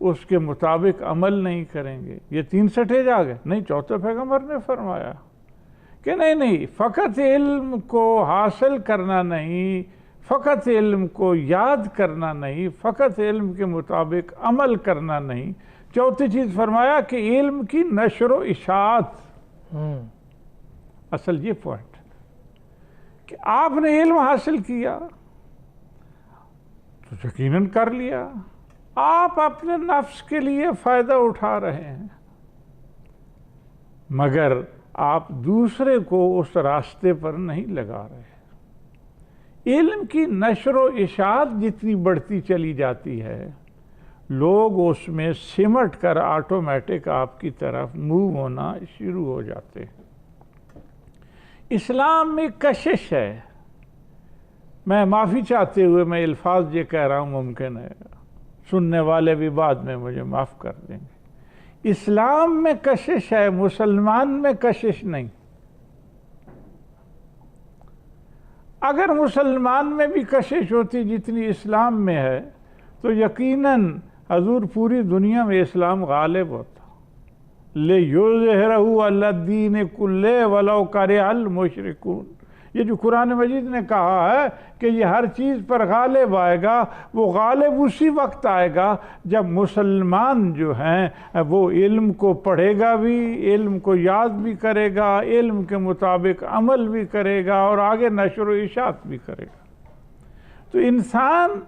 اس کے مطابق عمل نہیں کریں گے، یہ 3 سٹیج آ گئے؟ نہیں، چوتھے پیغمبر نے فرمایا کہ نہیں، فقط علم کو حاصل کرنا نہیں، فقط علم کو یاد کرنا نہیں، فقط علم کے مطابق عمل کرنا نہیں، چوتھی چیز فرمایا کہ علم کی نشر و اشاعت۔ اصل یہ پوائنٹ کہ آپ نے علم حاصل کیا تو یقیناً کر لیا، آپ اپنے نفس کے لیے فائدہ اٹھا رہے ہیں، مگر آپ دوسرے کو اس راستے پر نہیں لگا رہے۔ علم کی نشر و اشاعت جتنی بڑھتی چلی جاتی ہے، لوگ اس میں سمٹ کر آٹومیٹک آپ کی طرف موو ہونا شروع ہو جاتے ہیں۔ اسلام میں کشش ہے، میں معافی چاہتے ہوئے میں الفاظ یہ کہہ رہا ہوں، ممکن ہے سننے والے بھی بعد میں مجھے معاف کر دیں گے۔ اسلام میں کشش ہے، مسلمان میں کشش نہیں۔ اگر مسلمان میں بھی کشش ہوتی جتنی اسلام میں ہے تو یقیناً حضور پوری دنیا میں اسلام غالب ہوتا۔ لِیُظْہِرَہُ عَلَى الدِّینِ کُلِّهِ وَلَوْ کَرِہَ الْمُشْرِکُونَ، یہ جو قرآن مجید نے کہا ہے کہ یہ ہر چیز پر غالب آئے گا، وہ غالب اسی وقت آئے گا جب مسلمان جو ہیں وہ علم کو پڑھے گا بھی، علم کو یاد بھی کرے گا، علم کے مطابق عمل بھی کرے گا اور آگے نشر و اشاعت بھی کرے گا۔ تو انسان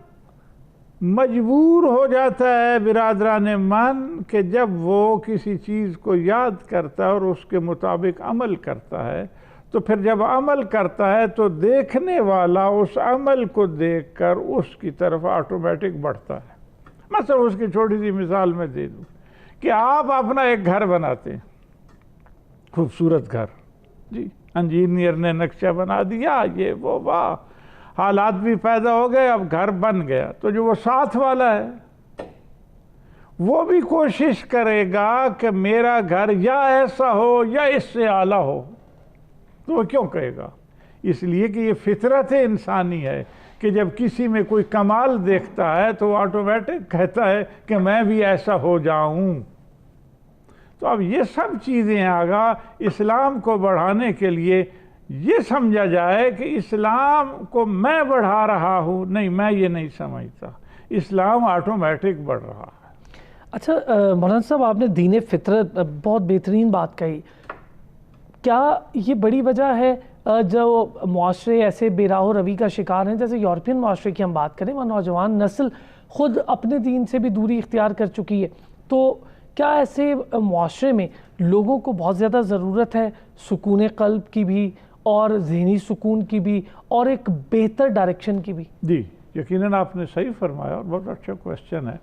مجبور ہو جاتا ہے برادران من کہ جب وہ کسی چیز کو یاد کرتا ہے اور اس کے مطابق عمل کرتا ہے، تو پھر جب عمل کرتا ہے تو دیکھنے والا اس عمل کو دیکھ کر اس کی طرف آٹومیٹک بڑھتا ہے۔ مثلا اس کی چھوٹی سی مثال میں دے دوں کہ آپ اپنا ایک گھر بناتے ہیں، خوبصورت گھر، جی انجینئر نے نقشہ بنا دیا، یہ وہ واہ، حالات بھی پیدا ہو گئے، اب گھر بن گیا، تو جو وہ ساتھ والا ہے وہ بھی کوشش کرے گا کہ میرا گھر یا ایسا ہو یا اس سے اعلیٰ ہو۔ تو وہ کیوں کہے گا؟ اس لیے کہ یہ فطرت انسانی ہے کہ جب کسی میں کوئی کمال دیکھتا ہے تو وہ آٹومیٹک کہتا ہے کہ میں بھی ایسا ہو جاؤں۔ تو اب یہ سب چیزیں آگا اسلام کو بڑھانے کے لیے یہ سمجھا جائے کہ اسلام کو میں بڑھا رہا ہوں، نہیں، میں یہ نہیں سمجھتا، اسلام آٹومیٹک بڑھ رہا ہے۔ اچھا مولانا صاحب، آپ نے دین فطرت بہت بہترین بات کہی، کیا یہ بڑی وجہ ہے جو معاشرے ایسے بے راہ و روی کا شکار ہیں؟ جیسے یورپین معاشرے کی ہم بات کریں، وہ نوجوان نسل خود اپنے دین سے بھی دوری اختیار کر چکی ہے، تو کیا ایسے معاشرے میں لوگوں کو بہت زیادہ ضرورت ہے سکون قلب کی بھی اور ذہنی سکون کی بھی اور ایک بہتر ڈائریکشن کی بھی؟ جی یقیناً آپ نے صحیح فرمایا اور بہت اچھا کویسچن ہے۔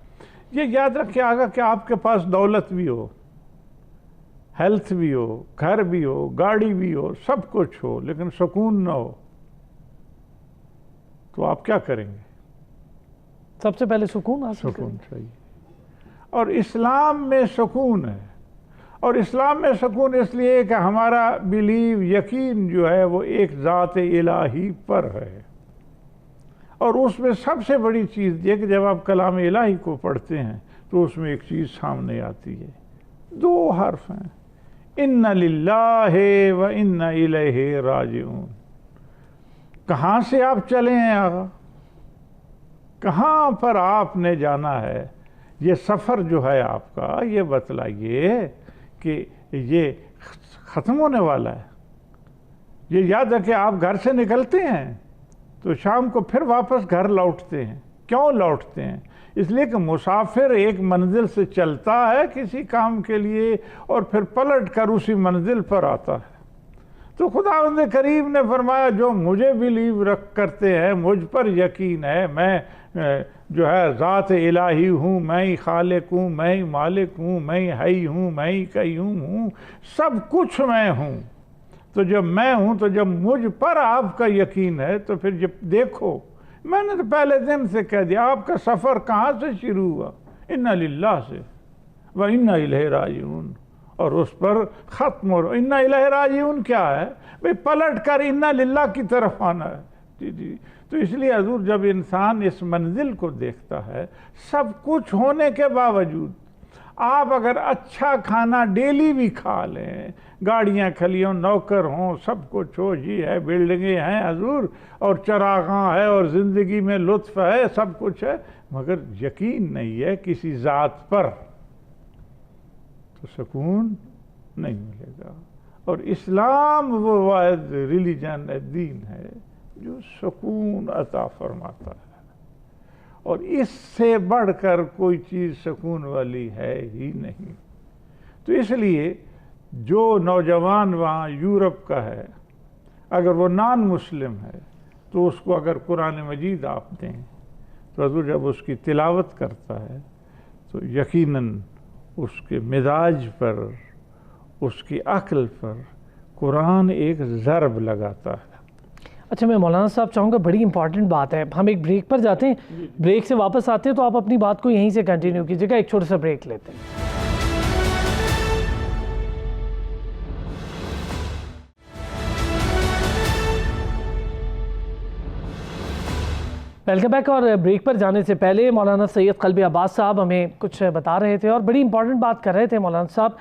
یہ یاد رکھے آگا کہ آپ کے پاس دولت بھی ہو، ہیلتھ بھی ہو، گھر بھی ہو، گاڑی بھی ہو، سب کچھ ہو، لیکن سکون نہ ہو تو آپ کیا کریں گے؟ سب سے پہلے سکون حاصل کریں۔ سکون چاہیے، اور اسلام میں سکون ہے، اور اسلام میں سکون اس لیے کہ ہمارا بیلیو، یقین جو ہے وہ ایک ذات الہی پر ہے، اور اس میں سب سے بڑی چیز یہ کہ جب آپ کلام الہی کو پڑھتے ہیں تو اس میں ایک چیز سامنے آتی ہے، 2 حرف ہیں، اِنَّ لِلَّهِ وَإِنَّ إِلَيْهِ راجعون۔ کہاں سے آپ چلے ہیں آقا؟ کہاں پر آپ نے جانا ہے؟ یہ سفر جو ہے آپ کا، یہ بتلائیے کہ یہ ختم ہونے والا ہے۔ یہ یاد رکھیں، آپ گھر سے نکلتے ہیں تو شام کو پھر واپس گھر لوٹتے ہیں۔ کیوں لوٹتے ہیں؟ اس لیے کہ مسافر ایک منزل سے چلتا ہے کسی کام کے لیے اور پھر پلٹ کر اسی منزل پر آتا ہے۔ تو خداوند کریم نے فرمایا جو مجھے بلیو رکھ کرتے ہیں، مجھ پر یقین ہے، میں جو ہے ذات الہی ہوں، میں ہی خالق ہوں، میں ہی مالک ہوں، میں ہی حی ہوں، میں ہی قیوم ہوں، سب کچھ میں ہوں۔ تو جب میں ہوں، تو جب مجھ پر آپ کا یقین ہے تو پھر جب دیکھو، میں نے تو پہلے دن سے کہہ دیا آپ کا سفر کہاں سے شروع ہوا؟ اِنَّ لِلَّهِ سے وَإِنَّ إِلَيْهِ راجعون، اور اس پر ختم ہو رہا۔ اِنَّ إِلَيْهِ راجعون کیا ہے؟ بھئی پلٹ کر اِنَّ لِلَّهِ کی طرف آنا ہے۔ جی تو اس لیے حضور جب انسان اس منزل کو دیکھتا ہے، سب کچھ ہونے کے باوجود آپ اگر اچھا کھانا ڈیلی بھی کھا لیں، گاڑیاں کھلی ہوں، نوکر ہوں، سب کچھ ہو، جی ہے، بلڈنگیں ہیں حضور، اور چراغاں ہے، اور زندگی میں لطف ہے، سب کچھ ہے، مگر یقین نہیں ہے کسی ذات پر، تو سکون نہیں ملے گا۔ اور اسلام وہ واحد ریلیجن ہے، دین ہے جو سکون عطا فرماتا ہے، اور اس سے بڑھ کر کوئی چیز سکون والی ہے ہی نہیں۔ تو اس لیے جو نوجوان وہاں یورپ کا ہے، اگر وہ نان مسلم ہے تو اس کو اگر قرآن مجید آپ دیں تو حضور جب اس کی تلاوت کرتا ہے تو یقیناً اس کے مزاج پر، اس کی عقل پر قرآن ایک ضرب لگاتا ہے۔ اچھا، میں مولانا صاحب چاہوں گا، بڑی امپورٹنٹ بات ہے، ہم ایک بریک پر جاتے ہیں، بریک سے واپس آتے ہیں تو آپ اپنی بات کو یہیں سے کنٹینیو کیجیے گا، ایک چھوٹا سا بریک لیتے ہیں۔ Welcome back. اور بریک پر جانے سے پہلے مولانا سید قلبی عباس صاحب ہمیں کچھ بتا رہے تھے اور بڑی امپورٹنٹ بات کر رہے تھے مولانا صاحب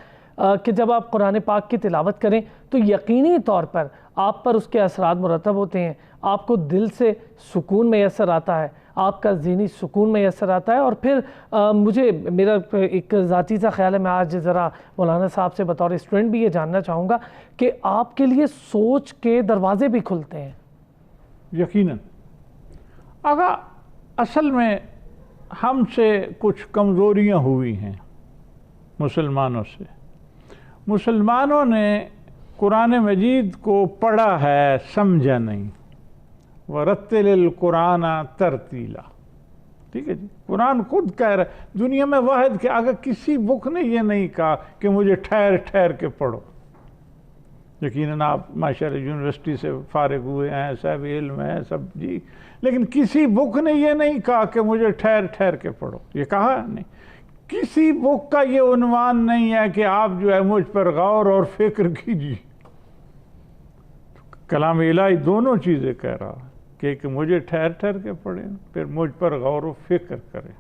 کہ جب آپ قرآن پاک کی تلاوت کریں تو یقینی طور پر آپ پر اس کے اثرات مرتب ہوتے ہیں، آپ کو دل سے سکون میسر آتا ہے، آپ کا ذہنی سکون میسر آتا ہے۔ اور پھر مجھے میرا ایک ذاتی سا خیال ہے، میں آج ذرا مولانا صاحب سے بطور اسٹوڈنٹ بھی یہ جاننا چاہوں گا کہ آپ کے لیے سوچ کے دروازے بھی کھلتے ہیں۔ یقیناً آقا، اصل میں ہم سے کچھ کمزوریاں ہوئی ہیں مسلمانوں سے۔ مسلمانوں نے قرآن مجید کو پڑھا ہے، سمجھا نہیں۔ وَرَتِّلِ الْقُرْآنَ تَرْتِيلًا، ٹھیک ہے جی، قرآن خود کہہ رہا ہے، دنیا میں واحد کہ اگر کسی بک نے یہ نہیں کہا کہ مجھے ٹھہر ٹھہر کے پڑھو۔ یقیناً آپ ماشاءاللہ یونیورسٹی سے فارغ ہوئے ہیں، صاحب علم ہیں سب جی، لیکن کسی بک نے یہ نہیں کہا کہ مجھے ٹھہر ٹھہر کے پڑھو، یہ کہا نہیں۔ کسی بک کا یہ عنوان نہیں ہے کہ آپ جو ہے مجھ پر غور اور فکر کیجیے۔ کلام الہی دونوں چیزیں کہہ رہا ہے کہ مجھے ٹھہر ٹھہر کے پڑھیں، پھر مجھ پر غور و فکر کریں۔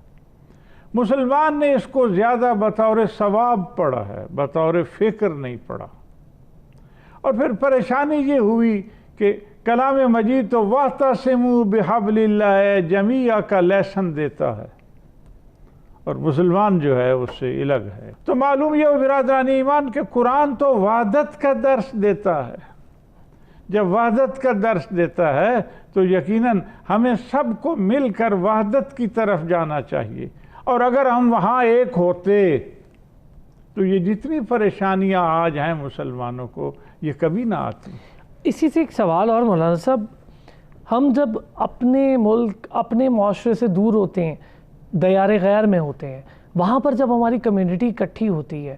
مسلمان نے اس کو زیادہ بطور ثواب پڑھا ہے، بطور فکر نہیں پڑھا۔ اور پھر پریشانی یہ ہوئی کہ کلام مجید تو وَاعْتَصِمُوا بِحَبْلِ اللَّهِ جَمِيعًا کا لیسن دیتا ہے، اور مسلمان جو ہے اس سے الگ ہے۔ تو معلوم یہ ہو برادران ایمان کہ قرآن تو وحدت کا درس دیتا ہے۔ جب وحدت کا درس دیتا ہے تو یقیناً ہمیں سب کو مل کر وحدت کی طرف جانا چاہیے، اور اگر ہم وہاں ایک ہوتے تو یہ جتنی پریشانیاں آج ہیں مسلمانوں کو یہ کبھی نہ آتی۔ اسی سے ایک سوال اور مولانا صاحب، ہم جب اپنے ملک، اپنے معاشرے سے دور ہوتے ہیں، دیار غیر میں ہوتے ہیں، وہاں پر جب ہماری کمیونٹی اکٹھی ہوتی ہے،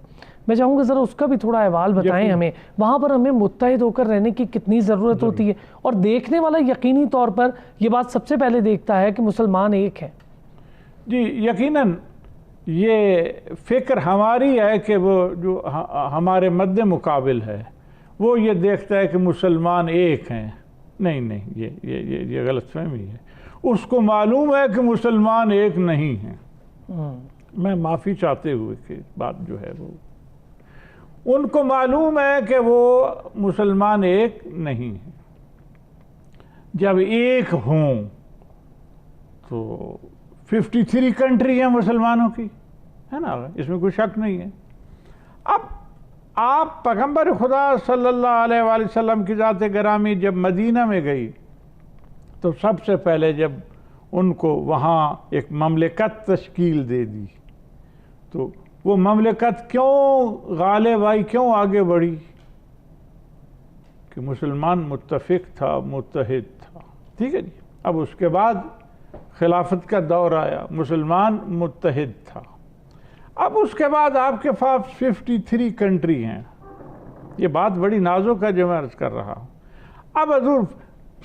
میں چاہوں گا ذرا اس کا بھی تھوڑا احوال بتائیں ہمیں، وہاں پر ہمیں متحد ہو کر رہنے کی کتنی ضرورت ہوتی ہے، اور دیکھنے والا یقینی طور پر یہ بات سب سے پہلے دیکھتا ہے کہ مسلمان ایک ہیں۔ جی یقیناً یہ فکر ہماری ہے کہ وہ جو ہمارے مد مقابل ہے وہ یہ دیکھتا ہے کہ مسلمان ایک ہیں۔ نہیں، یہ غلط فہمی ہے۔ اس کو معلوم ہے کہ مسلمان ایک نہیں ہیں۔ میں معافی چاہتے ہوئے کہ بات جو ہے وہ، ان کو معلوم ہے کہ وہ مسلمان ایک نہیں ہیں۔ جب ایک ہوں تو 53 کنٹری ہیں مسلمانوں کی، ہے نا، اس میں کوئی شک نہیں ہے۔ اب آپ پیغمبر خدا صلی اللہ علیہ وآلہ وسلم کی ذات گرامی جب مدینہ میں گئی تو سب سے پہلے جب ان کو وہاں ایک مملکت تشکیل دے دی تو وہ مملکت کیوں غالب آئی، کیوں آگے بڑھی؟ کہ مسلمان متفق تھا، متحد تھا، ٹھیک ہے جی۔ اب اس کے بعد خلافت کا دور آیا، مسلمان متحد تھا۔ اب اس کے بعد آپ کے پاس 53 کنٹری ہیں۔ یہ بات بڑی نازک ہے جو میں عرض کر رہا ہوں۔ اب حضور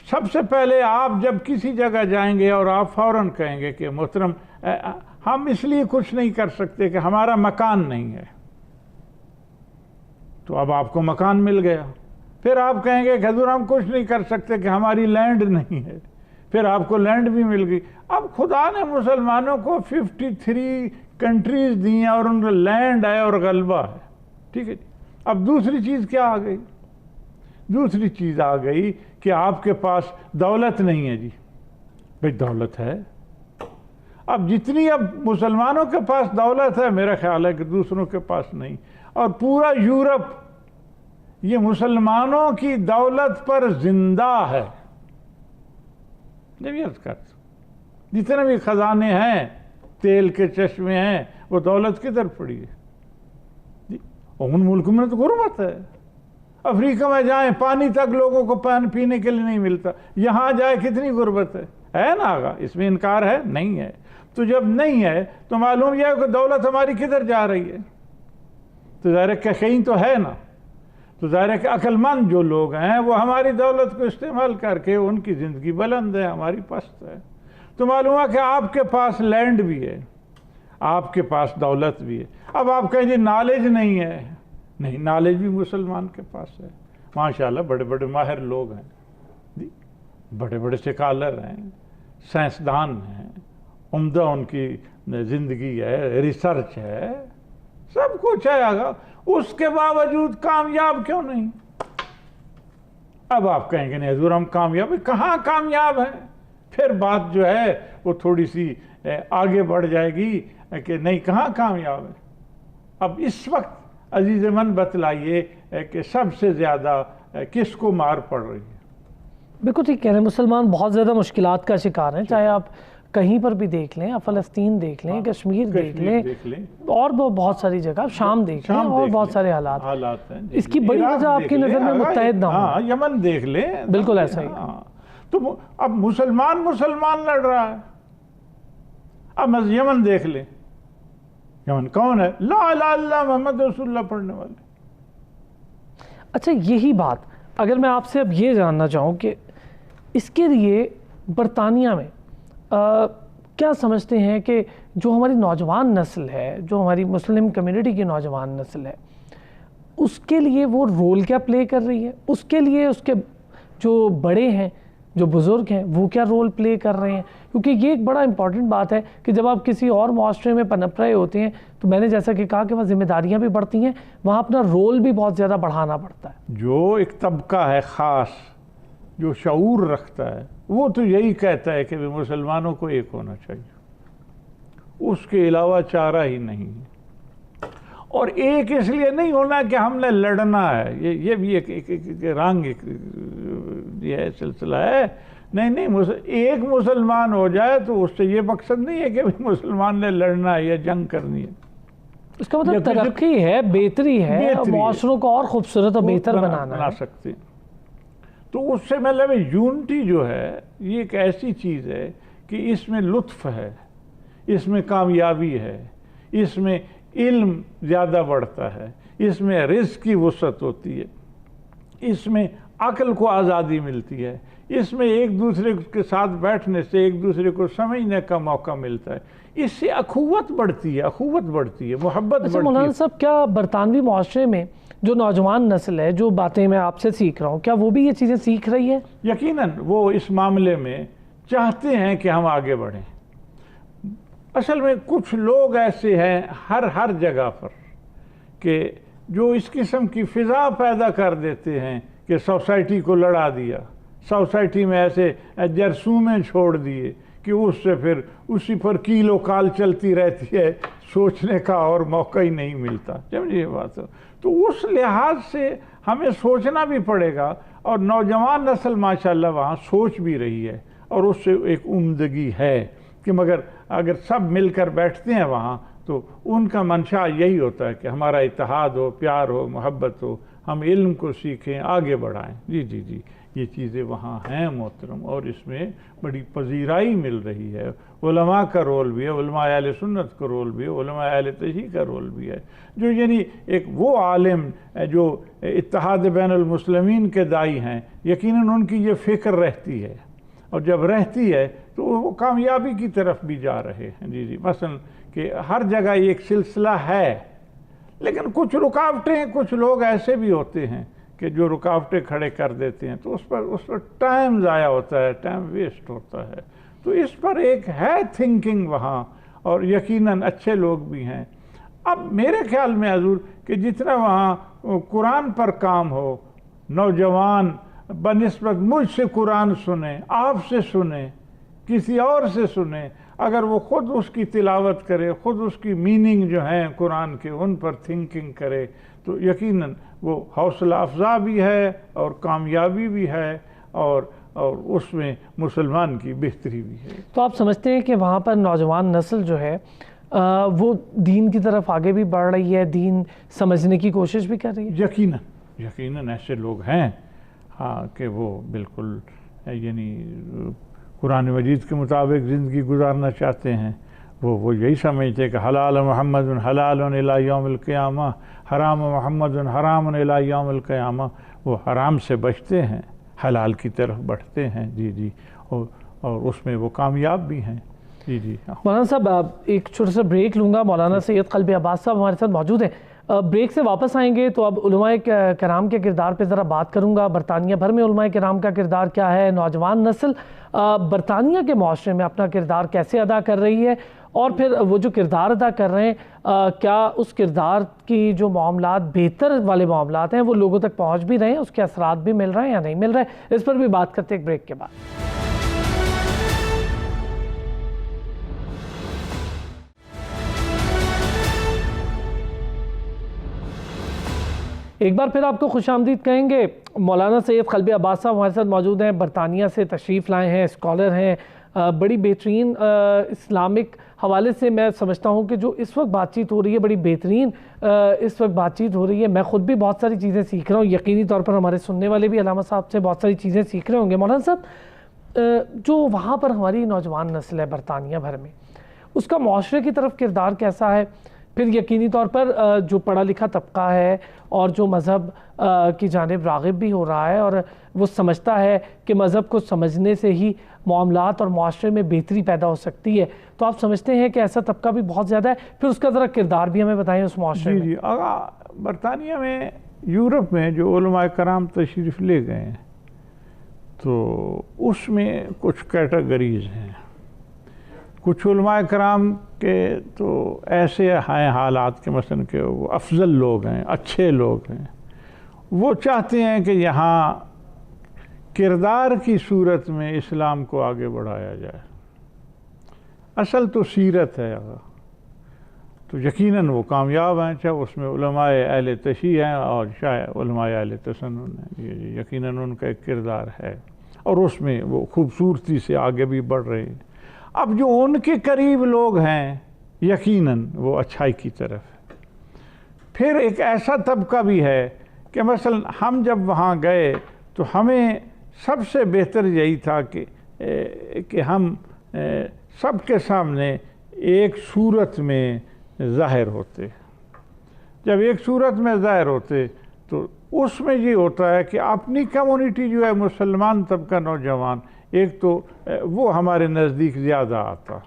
سب سے پہلے آپ جب کسی جگہ جائیں گے اور آپ فوراً کہیں گے کہ محترم ہم اس لیے کچھ نہیں کر سکتے کہ ہمارا مکان نہیں ہے، تو اب آپ کو مکان مل گیا۔ پھر آپ کہیں گے کہ حضور ہم کچھ نہیں کر سکتے کہ ہماری لینڈ نہیں ہے، پھر آپ کو لینڈ بھی مل گئی. اب خدا نے مسلمانوں کو 53 کنٹریز دی ہیں اور ان کا لینڈ ہے اور غلبہ ہے. ٹھیک ہے جی. اب دوسری چیز کیا آ گئی؟ دوسری چیز آ گئی کہ آپ کے پاس دولت نہیں ہے. جی بھئی دولت ہے. اب جتنی اب مسلمانوں کے پاس دولت ہے میرا خیال ہے کہ دوسروں کے پاس نہیں. اور پورا یورپ یہ مسلمانوں کی دولت پر زندہ ہے. جتنے بھی خزانے ہیں، تیل کے چشمے ہیں، وہ دولت کدھر پڑی ہے؟ ان ملکوں میں تو غربت ہے. افریقہ میں جائیں پانی تک لوگوں کو پانی پینے کے لیے نہیں ملتا. یہاں جائے کتنی غربت ہے نا آگا؟ اس میں انکار ہے نہیں ہے. تو جب نہیں ہے تو معلوم یہ ہے کہ دولت ہماری کدھر جا رہی ہے. تو ظاہر ہے کہ کہیں تو ہے نا. تو ظاہر ہے کہ عقل مند جو لوگ ہیں وہ ہماری دولت کو استعمال کر کے ان کی زندگی بلند ہے، ہماری پست ہے. تو معلوم ہے کہ آپ کے پاس لینڈ بھی ہے، آپ کے پاس دولت بھی ہے. اب آپ کہیں جی نالج نہیں ہے. نہیں، نالج بھی مسلمان کے پاس ہے. ماشاءاللہ بڑے بڑے ماہر لوگ ہیں، بڑے بڑے سکالر ہیں، سائنسدان ہیں، عمدہ ان کی زندگی ہے، ریسرچ ہے، سب کچھ ہے آگا. اس کے باوجود کامیاب کیوں نہیں؟ اب آپ کہیں گے نہیں حضور ہم کامیاب، کہاں کامیاب ہیں؟ پھر بات جو ہے وہ تھوڑی سی آگے بڑھ جائے گی کہ نہیں کہاں کامیاب ہے. اب اس وقت عزیز من بتلائیے کہ سب سے زیادہ کس کو مار پڑ رہی ہے؟ بالکل ٹھیک کہہ رہے ہیں. مسلمان بہت زیادہ مشکلات کا شکار ہیں، چاہے آپ کہیں پر بھی دیکھ لیں، فلسطین دیکھ لیں، کشمیر دیکھ لیں، اور بہت ساری جگہ، شام دیکھ لیں، اور بہت سارے حالات ہیں. اس کی بڑی وجہ آپ کی نظر میں متحد نہ ہو. یمن دیکھ لیں. بالکل ایسا ہی. تو اب مسلمان لڑ رہا ہے. اب یمن دیکھ لیں. یمن کون ہے؟ لا الہ الا اللہ محمد رسول اللہ پڑھنے والے. اچھا یہی بات اگر میں آپ سے اب یہ جاننا چاہوں کہ اس کے لیے برطانیہ میں کیا سمجھتے ہیں کہ جو ہماری نوجوان نسل ہے، جو ہماری مسلم کمیونٹی کی نوجوان نسل ہے، اس کے لیے وہ رول کیا پلے کر رہی ہے؟ اس کے لیے اس کے جو بڑے ہیں، جو بزرگ ہیں، وہ کیا رول پلے کر رہے ہیں؟ کیونکہ یہ ایک بڑا امپورٹنٹ بات ہے کہ جب آپ کسی اور معاشرے میں پنپ رہے ہوتے ہیں تو میں نے جیسا کہ کہا کہ وہاں ذمہ داریاں بھی بڑھتی ہیں، وہاں اپنا رول بھی بہت زیادہ بڑھانا پڑتا ہے. جو ایک طبقہ ہے خاص جو شعور رکھتا ہے وہ تو یہی کہتا ہے کہ مسلمانوں کو ایک ہونا چاہیے، اس کے علاوہ چارہ ہی نہیں. اور ایک اس لیے نہیں ہونا کہ ہم نے لڑنا ہے، یہ بھی ایک رنگ یہ سلسلہ ہے. نہیں، ایک مسلمان ہو جائے تو اس سے یہ مقصد نہیں ہے کہ مسلمان نے لڑنا ہے یا جنگ کرنی ہے. اس کا مطلب ترقی ہے، بہتری ہے، معاشروں کو اور خوبصورت اور بہتر بنا سکتے. تو اس سے مطلب یونٹی جو ہے یہ ایک ایسی چیز ہے کہ اس میں لطف ہے، اس میں کامیابی ہے، اس میں علم زیادہ بڑھتا ہے، اس میں رزق کی وسعت ہوتی ہے، اس میں عقل کو آزادی ملتی ہے، اس میں ایک دوسرے کے ساتھ بیٹھنے سے ایک دوسرے کو سمجھنے کا موقع ملتا ہے. اس سے اخوت بڑھتی ہے، محبت بڑھتی ہے. مولانا صاحب کیا برطانوی معاشرے میں جو نوجوان نسل ہے، جو باتیں میں آپ سے سیکھ رہا ہوں، کیا وہ بھی یہ چیزیں سیکھ رہی ہے؟ یقیناً وہ اس معاملے میں چاہتے ہیں کہ ہم آگے بڑھیں. اصل میں کچھ لوگ ایسے ہیں ہر جگہ پر کہ جو اس قسم کی فضا پیدا کر دیتے ہیں کہ سوسائٹی کو لڑا دیا، سوسائٹی میں ایسے جرثومیں چھوڑ دیے کہ اس سے پھر اسی پر کیل و کال چلتی رہتی ہے، سوچنے کا اور موقع ہی نہیں ملتا. سمجھیے بات. تو اس لحاظ سے ہمیں سوچنا بھی پڑے گا، اور نوجوان نسل ماشاءاللہ وہاں سوچ بھی رہی ہے، اور اس سے ایک عمدگی ہے کہ مگر اگر سب مل کر بیٹھتے ہیں وہاں تو ان کا منشا یہی ہوتا ہے کہ ہمارا اتحاد ہو، پیار ہو، محبت ہو، ہم علم کو سیکھیں، آگے بڑھائیں. جی یہ چیزیں وہاں ہیں محترم، اور اس میں بڑی پذیرائی مل رہی ہے. علماء کا رول بھی ہے، علماء اہل سنت کا رول بھی ہے، علماء اہل تشیع کا رول بھی ہے، جو یعنی ایک وہ عالم جو اتحاد بین المسلمین کے داعی ہیں، یقیناً ان کی یہ فکر رہتی ہے، اور جب رہتی ہے تو وہ کامیابی کی طرف بھی جا رہے ہیں. جی مثلا کہ ہر جگہ یہ ایک سلسلہ ہے، لیکن کچھ رکاوٹیں، کچھ لوگ ایسے بھی ہوتے ہیں کہ جو رکاوٹیں کھڑے کر دیتے ہیں، تو اس پر ٹائم ضائع ہوتا ہے، ٹائم ویسٹ ہوتا ہے. تو اس پر ایک ہے تھنکنگ وہاں، اور یقیناً اچھے لوگ بھی ہیں. اب میرے خیال میں حضور کہ جتنا وہاں قرآن پر کام ہو، نوجوان بنسبت مجھ سے قرآن سنیں، آپ سے سنیں، کسی اور سے سنیں، اگر وہ خود اس کی تلاوت کرے، خود اس کی میننگ جو ہیں قرآن کے ان پر تھنکنگ کرے، تو یقیناً وہ حوصلہ افزا بھی ہے اور کامیابی بھی ہے، اور اس میں مسلمان کی بہتری بھی ہے. تو آپ سمجھتے ہیں کہ وہاں پر نوجوان نسل جو ہے وہ دین کی طرف آگے بھی بڑھ رہی ہے، دین سمجھنے کی کوشش بھی کر رہی ہے؟ یقیناً ایسے لوگ ہیں ہاں کہ وہ بالکل یعنی قرآن مجید کے مطابق زندگی گزارنا چاہتے ہیں. وہ یہی سمجھتے کہ حلال محمد حلال الی یوم القیامہ، حرام محمد حرام الی یوم القیامہ. وہ حرام سے بچتے ہیں، حلال کی طرف بڑھتے ہیں. جی اور اس میں وہ کامیاب بھی ہیں. جی مولانا صاحب ایک چھوٹا سا بریک لوں گا. مولانا سید قلبی عباس صاحب ہمارے ساتھ موجود ہیں. بریک سے واپس آئیں گے تو اب علماء کرام کے کردار پہ ذرا بات کروں گا. برطانیہ بھر میں علماء کرام کا کردار کیا ہے، نوجوان نسل برطانیہ کے معاشرے میں اپنا کردار کیسے ادا کر رہی ہے، اور پھر وہ جو کردار ادا کر رہے ہیں کیا اس کردار کی جو معاملات بہتر والے معاملات ہیں وہ لوگوں تک پہنچ بھی رہے ہیں، اس کے اثرات بھی مل رہے ہیں یا نہیں مل رہے. اس پر بھی بات کرتے ہیں ایک بریک کے بعد. ایک بار پھر آپ کو خوش آمدید کہیں گے. مولانا سید قلبی عباس صاحب ہمارے ساتھ موجود ہیں، برطانیہ سے تشریف لائے ہیں، اسکالر ہیں. بڑی بہترین اسلامک حوالے سے میں سمجھتا ہوں کہ جو اس وقت بات چیت ہو رہی ہے بڑی بہترین اس وقت بات چیت ہو رہی ہے. میں خود بھی بہت ساری چیزیں سیکھ رہا ہوں، یقینی طور پر ہمارے سننے والے بھی علامہ صاحب سے بہت ساری چیزیں سیکھ رہے ہوں گے. مولانا صاحب جو وہاں پر ہماری نوجوان نسل ہے برطانیہ بھر میں، اس کا معاشرے کی طرف کردار کیسا ہے؟ پھر یقینی طور پر جو پڑھا لکھا طبقہ ہے اور جو مذہب کی جانب راغب بھی ہو رہا ہے اور وہ سمجھتا ہے کہ مذہب کو سمجھنے سے ہی معاملات اور معاشرے میں بہتری پیدا ہو سکتی ہے، تو آپ سمجھتے ہیں کہ ایسا طبقہ بھی بہت زیادہ ہے؟ پھر اس کا ذرا کردار بھی ہمیں بتائیں اس معاشرے میں. جی برطانیہ میں، یورپ میں جو علماء کرام تشریف لے گئے ہیں تو اس میں کچھ کیٹیگریز ہیں. کچھ علماء کرام کے تو ایسے ہیں حالات کے مثلا کہ وہ افضل لوگ ہیں، اچھے لوگ ہیں، وہ چاہتے ہیں کہ یہاں کردار کی صورت میں اسلام کو آگے بڑھایا جائے. اصل تو سیرت ہے، تو یقیناً وہ کامیاب ہیں، چاہے اس میں علماء اہل تشیع ہیں اور چاہے علماء اہل تسنن ہیں. یقیناً ان کا ایک کردار ہے اور اس میں وہ خوبصورتی سے آگے بھی بڑھ رہے ہیں. اب جو ان کے قریب لوگ ہیں یقیناً وہ اچھائی کی طرف ہے. پھر ایک ایسا طبقہ بھی ہے کہ مثلا ہم جب وہاں گئے تو ہمیں سب سے بہتر یہی تھا کہ ہم سب کے سامنے ایک صورت میں ظاہر ہوتے. جب ایک صورت میں ظاہر ہوتے تو اس میں یہ ہوتا ہے کہ اپنی کمیونٹی جو ہے مسلمان طبقہ نوجوان، ایک تو وہ ہمارے نزدیک زیادہ آتا.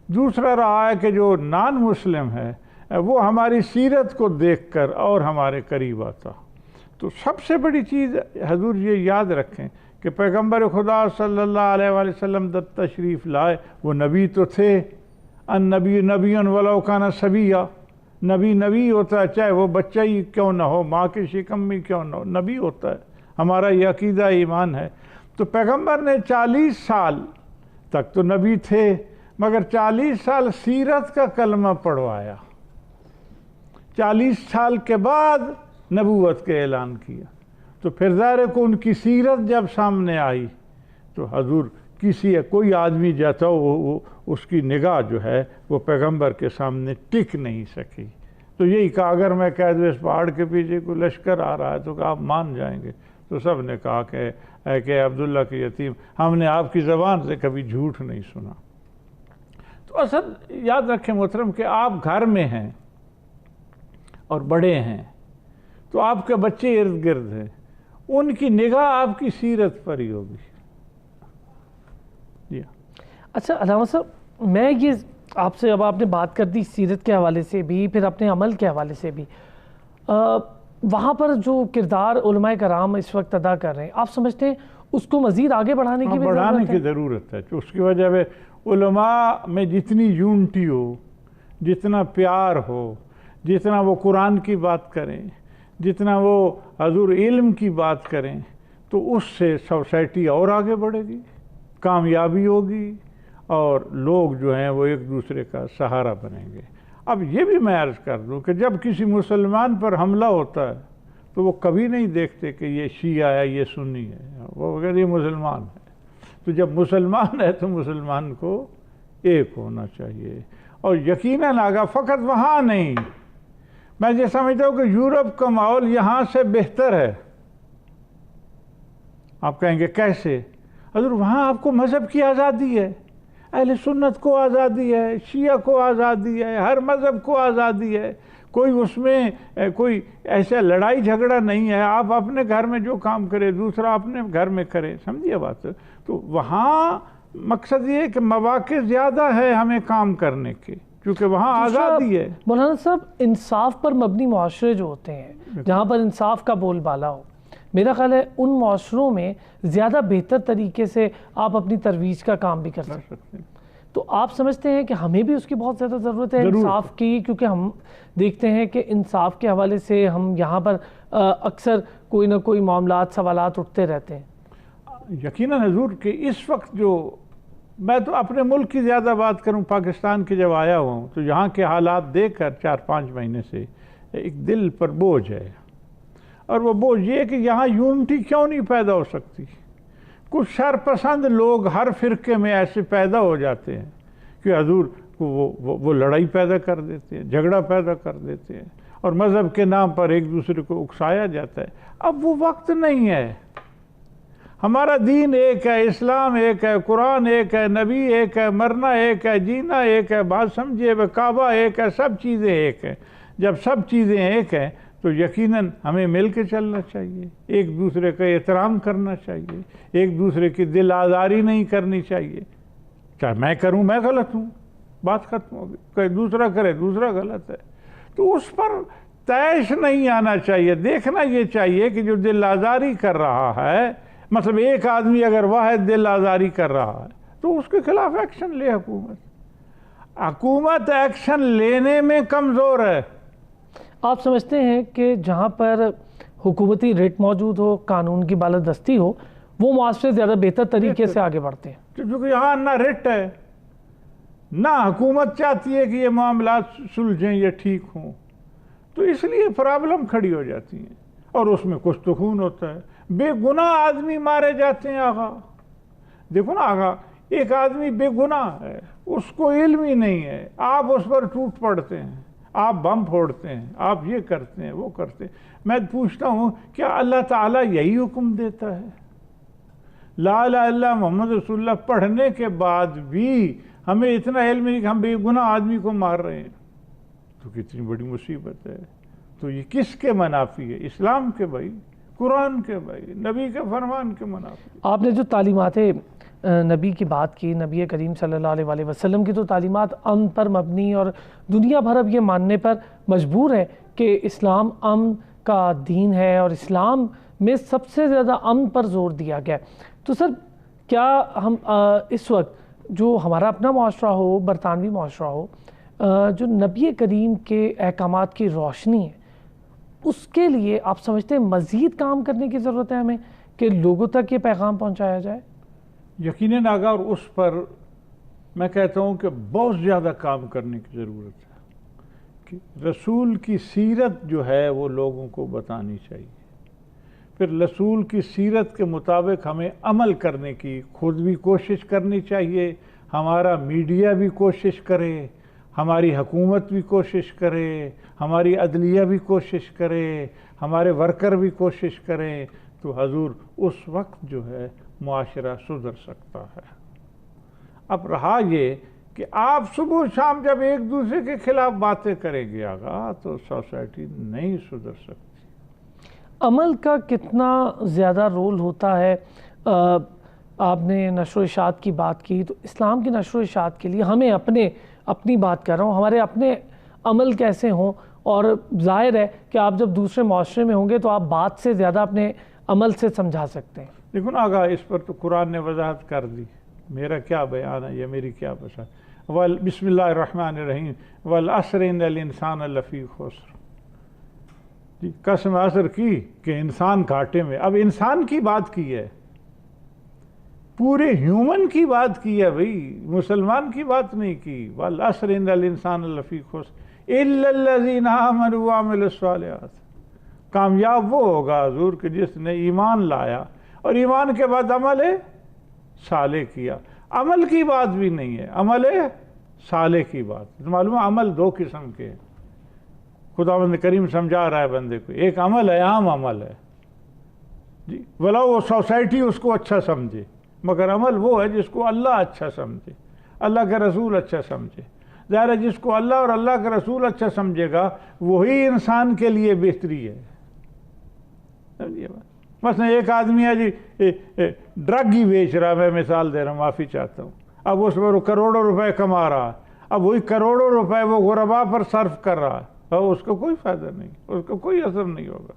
دوسرا رہا ہے کہ جو نان مسلم ہے وہ ہماری سیرت کو دیکھ کر اور ہمارے قریب آتا. تو سب سے بڑی چیز حضور یہ یاد رکھیں کہ پیغمبر خدا صلی اللہ علیہ وآلہ وسلم جب تشریف لائے وہ نبی تو تھے. ان نبی نبی ولو کان صبیا، نبی ہوتا ہے چاہے وہ بچہ ہی کیوں نہ ہو، ماں کے شکم میں کیوں نہ ہو، نبی ہوتا ہے. ہمارا یہ عقیدہ ایمان ہے. تو پیغمبر نے 40 سال تک تو نبی تھے مگر 40 سال سیرت کا کلمہ پڑھوایا. 40 سال کے بعد نبوت کے اعلان کیا. تو پھر ظاہر کو ان کی سیرت جب سامنے آئی تو حضور کوئی آدمی جاتا وہ اس کی نگاہ جو ہے وہ پیغمبر کے سامنے ٹک نہیں سکی. تو یہی کہا اگر میں کہہ دوں اس پہاڑ کے پیچھے کوئی لشکر آ رہا ہے تو کہ آپ مان جائیں گے؟ تو سب نے کہا کہ عبداللہ کے یتیم، ہم نے آپ کی زبان سے کبھی جھوٹ نہیں سنا. تو اصل یاد رکھیں محترم کہ آپ گھر میں ہیں اور بڑے ہیں تو آپ کے بچے ارد گرد ہیں، ان کی نگاہ آپ کی سیرت پر ہی ہوگی. اچھا علامہ صاحب، میں یہ آپ سے اب آپ نے بات کر دی سیرت کے حوالے سے بھی، پھر اپنے عمل کے حوالے سے بھی. وہاں پر جو کردار علماء کرام اس وقت ادا کر رہے ہیں، آپ سمجھتے ہیں اس کو مزید آگے بڑھانے کی بھی ضرورت ہے؟ تو اس کی وجہ سے علماء میں جتنی یونٹی ہو، جتنا پیار ہو، جتنا وہ قرآن کی بات کریں، جتنا وہ حضور علم کی بات کریں، تو اس سے سوسائٹی اور آگے بڑھے گی، کامیابی ہوگی، اور لوگ جو ہیں وہ ایک دوسرے کا سہارا بنیں گے۔ اب یہ بھی میں عرض کر دوں کہ جب کسی مسلمان پر حملہ ہوتا ہے تو وہ کبھی نہیں دیکھتے کہ یہ شیعہ ہے، یہ سنی ہے، وہ اگر یہ مسلمان ہے۔ تو جب مسلمان ہے تو مسلمان کو ایک ہونا چاہیے، اور یقیناً آگا فقط وہاں نہیں، میں یہ سمجھتا ہوں کہ یورپ کا ماحول یہاں سے بہتر ہے۔ آپ کہیں گے کیسے؟ حضور وہاں آپ کو مذہب کی آزادی ہے، اہل سنت کو آزادی ہے، شیعہ کو آزادی ہے، ہر مذہب کو آزادی ہے، کوئی اس میں کوئی ایسا لڑائی جھگڑا نہیں ہے، آپ اپنے گھر میں جو کام کرے دوسرا اپنے گھر میں کرے، سمجھیے بات؟ تو وہاں مقصد یہ ہے کہ مواقع زیادہ ہے ہمیں کام کرنے کے، کیونکہ وہاں آزادی ہے۔ مولانا صاحب، انصاف پر مبنی معاشرے جو ہوتے ہیں، جہاں پر انصاف کا بول بالا ہو، میرا خیال ہے ان معاشروں میں زیادہ بہتر طریقے سے آپ اپنی ترویج کا کام بھی کر سکتے ہیں۔ تو آپ سمجھتے ہیں کہ ہمیں بھی اس کی بہت زیادہ ضرورت ہے انصاف کی، کیونکہ ہم دیکھتے ہیں کہ انصاف کے حوالے سے ہم یہاں پر اکثر کوئی نہ کوئی معاملات، سوالات اٹھتے رہتے ہیں۔ یقیناً حضور کہ اس وقت جو میں تو اپنے ملک کی زیادہ بات کروں، پاکستان کے جب آیا ہوں تو یہاں کے حالات دیکھ کر 4-5 مہینے سے ایک دل پر بوجھ ہے، اور وہ بوجھ یہ کہ یہاں یونٹی کیوں نہیں پیدا ہو سکتی؟ کچھ شرپسند لوگ ہر فرقے میں ایسے پیدا ہو جاتے ہیں کہ حضور وہ لڑائی پیدا کر دیتے ہیں، جھگڑا پیدا کر دیتے ہیں، اور مذہب کے نام پر ایک دوسرے کو اکسایا جاتا ہے۔ اب وہ وقت نہیں ہے، ہمارا دین ایک ہے، اسلام ایک ہے، قرآن ایک ہے، نبی ایک ہے، مرنا ایک ہے، جینا ایک ہے، بات سمجھے، کعبہ ایک ہے، سب چیزیں ایک ہیں۔ جب سب چیزیں ایک ہیں تو یقیناً ہمیں مل کے چلنا چاہیے، ایک دوسرے کا احترام کرنا چاہیے، ایک دوسرے کی دل آزاری نہیں کرنی چاہیے۔ چاہے میں کروں میں غلط ہوں، بات ختم ہوگی، کوئی دوسرا کرے دوسرا غلط ہے، تو اس پر طیش نہیں آنا چاہیے۔ دیکھنا یہ چاہیے کہ جو دل آزاری کر رہا ہے، مطلب ایک آدمی اگر واحد دل آزاری کر رہا ہے تو اس کے خلاف ایکشن لے حکومت ایکشن لینے میں کمزور ہے۔ آپ سمجھتے ہیں کہ جہاں پر حکومتی ریٹ موجود ہو، قانون کی بالادستی ہو، وہ معاشرے زیادہ بہتر طریقے سے آگے بڑھتے ہیں؟ کیونکہ یہاں نہ ریٹ ہے، نہ حکومت چاہتی ہے کہ یہ معاملات سلجھیں، یہ ٹھیک ہوں، تو اس لیے پرابلم کھڑی ہو جاتی ہیں، اور اس میں کچھ تو خون ہوتا ہے، بے گناہ آدمی مارے جاتے ہیں۔ آغا دیکھو نا، آغا ایک آدمی بے گناہ ہے، اس کو علم ہی نہیں ہے، آپ اس پر ٹوٹ پڑتے ہیں، آپ بم پھوڑتے ہیں، آپ یہ کرتے ہیں وہ کرتے ہیں۔ میں پوچھتا ہوں کیا اللہ تعالیٰ یہی حکم دیتا ہے؟ لا الہ الا اللہ محمد رسول اللہ پڑھنے کے بعد بھی ہمیں اتنا علم نہیں کہ ہم بے گناہ آدمی کو مار رہے ہیں، تو کتنی بڑی مصیبت ہے۔ تو یہ کس کے منافی ہے؟ اسلام کے بھائی، قرآن کے بھائی، نبی کے فرمان کے منافی۔ آپ نے جو تعلیمات نبی کی بات کی، نبی کریم صلی اللہ علیہ وسلم کی تو تعلیمات امن پر مبنی، اور دنیا بھر اب یہ ماننے پر مجبور ہے کہ اسلام امن کا دین ہے، اور اسلام میں سب سے زیادہ امن پر زور دیا گیا ہے۔ تو سر، کیا ہم اس وقت جو ہمارا اپنا معاشرہ ہو، برطانوی معاشرہ ہو، جو نبی کریم کے احکامات کی روشنی ہے، اس کے لیے آپ سمجھتے ہیں مزید کام کرنے کی ضرورت ہے ہمیں کہ لوگوں تک یہ پیغام پہنچایا جائے؟ یقیناً آگا، اور اس پر میں کہتا ہوں کہ بہت زیادہ کام کرنے کی ضرورت ہے کہ رسول کی سیرت جو ہے وہ لوگوں کو بتانی چاہیے، پھر رسول کی سیرت کے مطابق ہمیں عمل کرنے کی خود بھی کوشش کرنی چاہیے، ہمارا میڈیا بھی کوشش کرے، ہماری حکومت بھی کوشش کرے، ہماری عدلیہ بھی کوشش کرے، ہمارے ورکر بھی کوشش کریں، تو حضور اس وقت جو ہے معاشرہ سدھر سکتا ہے۔ اب رہا یہ کہ آپ صبح شام جب ایک دوسرے کے خلاف باتیں کریں گے آگا تو سوسائٹی نہیں سدھر سکتی۔ عمل کا کتنا زیادہ رول ہوتا ہے؟ آپ نے نشر و اشاعت کی بات کی، تو اسلام کی نشر و اشاعت کے لیے ہمیں اپنی بات کر رہا ہوں، ہمارے اپنے عمل کیسے ہوں اور ظاہر ہے کہ آپ جب دوسرے معاشرے میں ہوں گے تو آپ بات سے زیادہ اپنے عمل سے سمجھا سکتے ہیں۔ دیکھو نا آگا، اس پر تو قرآن نے وضاحت کر دی، میرا کیا بیان ہے یا میری کیا بسات۔ بسم اللہ الرحمن الرحیم، والعصر ان الانسان لفی خسر، جی قسم عصر کی کہ انسان گھاٹے میں۔ اب انسان کی بات کی ہے، پورے ہیومن کی بات کی ہے بھئی، مسلمان کی بات نہیں کی۔ والعصر ان الانسان لفی خسر الا الذین آمنوا وعملوا الصالحات، کامیاب وہ ہوگا حضور کہ جس نے ایمان لایا اور ایمان کے بعد عمل صالح کیا۔ عمل کی بات بھی نہیں ہے، عمل صالح کی بات۔ معلوم ہے عمل دو قسم کے ہیں، خداوند کریم سمجھا رہا ہے بندے کو۔ ایک عمل ہے، عام عمل ہے جی، بھلا وہ سوسائٹی اس کو اچھا سمجھے، مگر عمل وہ ہے جس کو اللہ اچھا سمجھے، اللہ کے رسول اچھا سمجھے۔ ظاہر ہے جس کو اللہ اور اللہ کے رسول اچھا سمجھے گا وہی انسان کے لیے بہتری ہے۔ سمجھیے بات، مثلا ایک آدمی ہے جی ڈرگ ہی بیچ رہا ہے، میں مثال دے رہا ہوں، معافی چاہتا ہوں، اب اس پر کروڑوں روپے کما رہا ہے، اب وہی کروڑوں روپے وہ غربا پر صرف کر رہا ہے، اور اس کو کوئی فائدہ نہیں، اس کو کوئی اثر نہیں ہوگا۔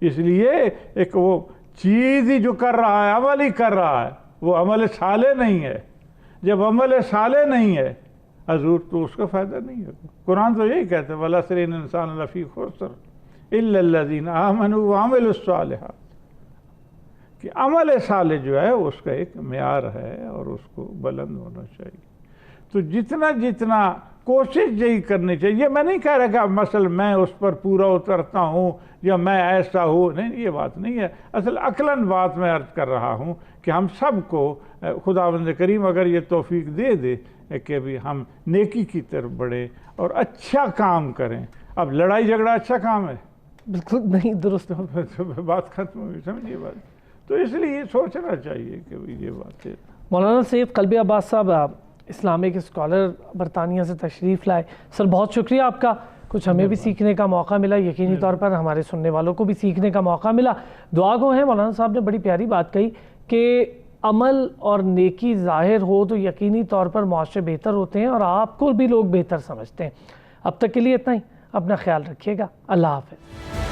اس لیے ایک وہ چیز ہی جو کر رہا ہے، عمل ہی کر رہا ہے، وہ عمل صالح نہیں ہے۔ جب عمل صالح نہیں ہے حضور تو اس کا فائدہ نہیں ہوگا۔ قرآن تو یہی کہتا ہے والعصر ان الانسان لفی خسر الا الذین آمنوا وعملوا الصالحات، کہ عمل صالح جو ہے اس کا ایک معیار ہے اور اس کو بلند ہونا چاہیے۔ تو جتنا کوشش یہی کرنی چاہیے۔ یہ میں نہیں کہہ رہا کہ مثلا میں اس پر پورا اترتا ہوں یا میں ایسا ہوں، نہیں، یہ بات نہیں ہے۔ اصل عقلاً بات میں عرض کر رہا ہوں کہ ہم سب کو خداوند کریم اگر یہ توفیق دے دے کہ بھی ہم نیکی کی طرف بڑھیں اور اچھا کام کریں۔ اب لڑائی جھگڑا اچھا کام ہے؟ بالکل نہیں، درست بات ختم ہوئی، سمجھیے بات۔ تو اس لیے یہ سوچنا چاہیے کہ یہ بات ہے۔ مولانا سید قلبی عباس صاحب اسلامک اسکالر برطانیہ سے تشریف لائے، سر بہت شکریہ آپ کا، کچھ ہمیں بھی سیکھنے کا موقع ملا، یقینی طور پر ہمارے سننے والوں کو بھی سیکھنے کا موقع ملا۔ دعا گو ہیں، مولانا صاحب نے بڑی پیاری بات کہی کہ عمل اور نیکی ظاہر ہو تو یقینی طور پر معاشرے بہتر ہوتے ہیں اور آپ کو بھی لوگ بہتر سمجھتے ہیں۔ اب تک کے لیے اتنا ہی، اپنا خیال رکھیے گا، اللہ حافظ۔